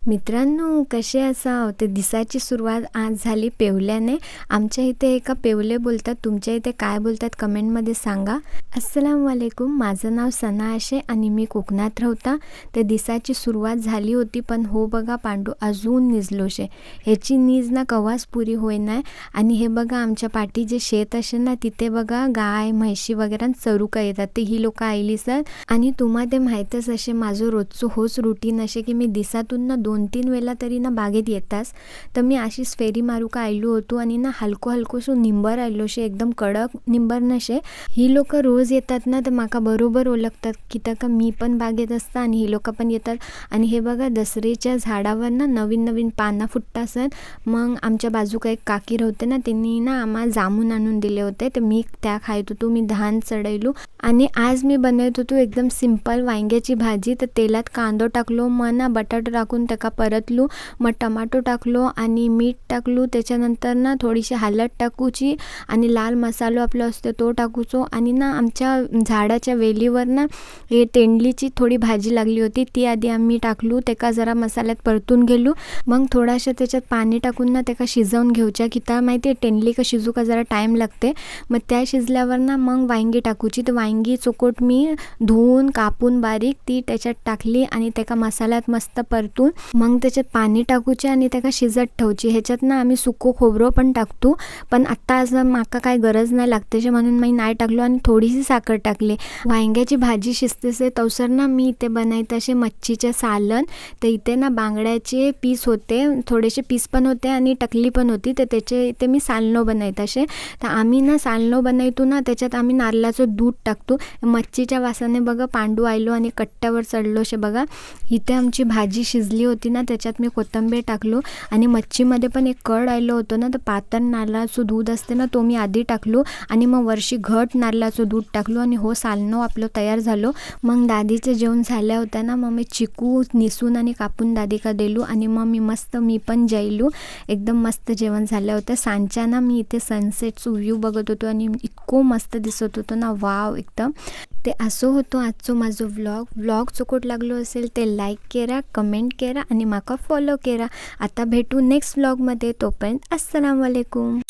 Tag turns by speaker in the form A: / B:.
A: मित्रांनो, कसे असाव? ते दिसाची सुरुवात आज झाली पेवल्याने. आमच्या इथे एका पेवले बोलतात, तुमच्या इथे काय बोलतात कमेंटमध्ये सांगा. अस्सलाम वालेकुम. माझं नाव सना आशे आणि मी कोकणात राहता. ते दिसाची सुरुवात झाली होती, पण हो बघा पांडू अजून निजलोशे. ह्याची नीज ना कवाच पुरी होई नाही. आणि हे बघा आमच्या पाठी जे शेत असे ना, तिथे बघा गाय म्हैशी वगैरे चरू का येतात, ते ही लोक आईली सर. आणि तुम्हाला ते माहीतच असे माझं रोजचं होच रुटीन असे की मी दिसातून ना 2-3 वेळा तरी ना बागेत येताच. तर मी अशीच फेरी मारू का आयलो होतो आणि ना हलको निंबर आयलो शे, एकदम कडक निंबर नशे. ही लोक रोज येतात ना, तर माका बरोबर ओळखतात की का मी पण बागेत असता आणि ही लोक पण येतात. आणि हे बघा दसऱ्याच्या झाडावर ना नवीन पानं फुटतात. मग आमच्या बाजूला एक काकी होते ना, त्यांनी ना आम्हाला जामून आणून दिले होते, तर मी त्या खायत होतो. मी धान चढवलो आणि आज मी बनवत होतो एकदम सिंपल वांग्याची भाजी. तर तेलात कांदो टाकलो, मग ना बटाटो टाकून त्याका परतलो, मग टमाटो टाकलो आणि मीठ टाकलो. त्याच्यानंतर ना थोडीशी हळद टाकूची आणि लाल मसालो आपला असतो तो टाकूचो. आणि ना आमच्या झाडाच्या वेलीवर ना हे तेंडलीची थोडी भाजी लागली होती, ती आधी आम्ही टाकलो. त्याका जरा मसाल्यात परतून गेलो, मग थोडाशा त्याच्यात पाणी टाकून ना त्याका शिजवून घेऊच्या. की त्या माहिती आहे तेंडली का शिजू का जरा टाईम लागते. मग त्या शिजल्यावर ना मग वांगी टाकूची. तर वांगी चोकोट मी धुवून कापून बारीक ती त्याच्यात टाकली आणि त्याका मसाल्यात मस्त परतून मग त्याच्यात पाणी टाकूचे आणि त्याका शिजत ठेवची. ह्याच्यात ना आम्ही सुको खोबरं पण टाकतो, पण आत्ता आज माका काय गरज नाही लागतेचे म्हणून मी नाही टाकलो आणि थोडीशी साखर टाकली. वांग्याची भाजी शिजतेसे तवसर ना मी इथे बनवते असे मच्छीचे सालन. तर इथे ना बांगड्याचे पीस होते, थोडेसे पीस पण होते आणि टकली पण होती, तर त्याचे इथे मी सालनो बनवते असे. तर आम्ही ना सालनो बनवतो ना, त्याच्यात आम्ही नारळाचं दूध टाकतो. मच्छीच्या वासाने बघा पांडू आयलो आणि कट्ट्यावर चढलो शे बघा. इथे आमची भाजी शिजली होती ना, त्याच्यात मी कोथिंबीर टाकलो आणि मच्छीमध्ये पण एक कड आयलो होतो ना, तर पातळ नारळाचं दूध असते ना, तो मी आधी टाकलो आणि मग वरशी घट नारळाचं दूध टाकलो आणि हो सालनो आपलं तयार झालो. मग दादीचं जेवण झाल्या होत्या ना, मग मी चिकू निसून आणि कापून दादीका दिलो आणि मग मी पण जेवलो. एकदम मस्त जेवण झालं होतं. सांच्या ना मी इथे सनसेटचं व्ह्यू बघत होतो आणि इतकं मस्त दिसत होतं ना, वाव एकदम. ते असं होतं आजचं माझं व्लॉग चुकट लागलो असेल ते लाईक करा, कमेंट करा आणि माका फॉलो करा. आता भेटू नेक्स्ट व्लॉगमध्ये. तोपर्यंत अस्सलाम वालेकुम.